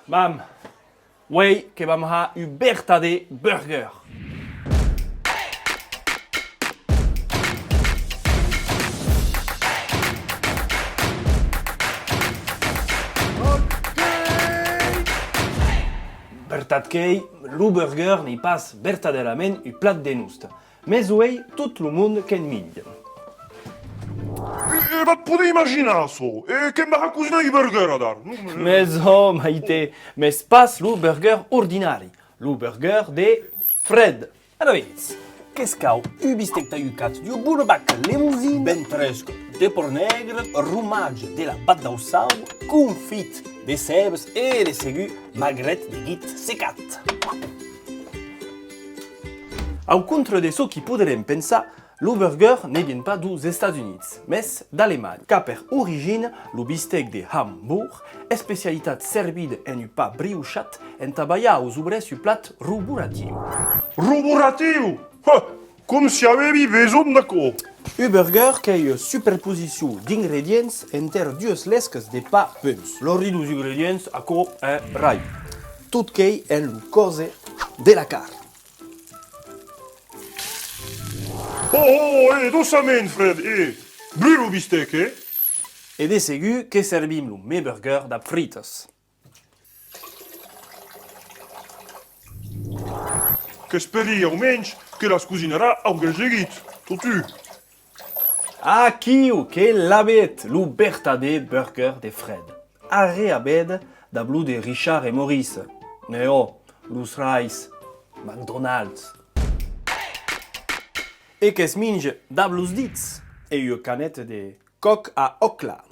Bam! Wei che vam ha u bertade burger. Bertad kei, lu burger ne pas bertadelamen u plat de nust. Mais wei tout le monde ken miglia. Ma puoi immaginare so? Che mi ha cucinato i burger a dar? Mais oh, maite, mais pas lu burger ordinari. Lu burger de Fred. Allez, qu'est-ce qu'au u bistec taiucat, du bourbac limousine, bentresc, de porc negre, rumage de la pâte d'aussau, confit de cebes et de segu magret de git secat. Au contre de ce qui podrem pensar, le burger ne vient pas dos États-Unis, mais d'Allemagne, car per origine, le bistec de Hamburg est spécialité servida en un pa briochat en taballa aux obrers su plat ruboratiu. Ruboratiu! Come se avevi besoin d'accordo. Un burger qui est une superposition d'ingrédients entre deux lesques de pa pens. L'ordi dos ingredients a co est rai. Tout qui est le cose de la carne. Dossament, Fred, brûle bistec, Et de segu que servim le me burger da frites. Che speri almenys che la cucinerà a un gregerit. Tu. Ah, kiu que l'abet le bertade burger de Fred. Arre abed da blue de Richard et Maurice. Neo, Lus Rice, McDonald's. Et que minge da blus dits. Et une canette de coq à ocla.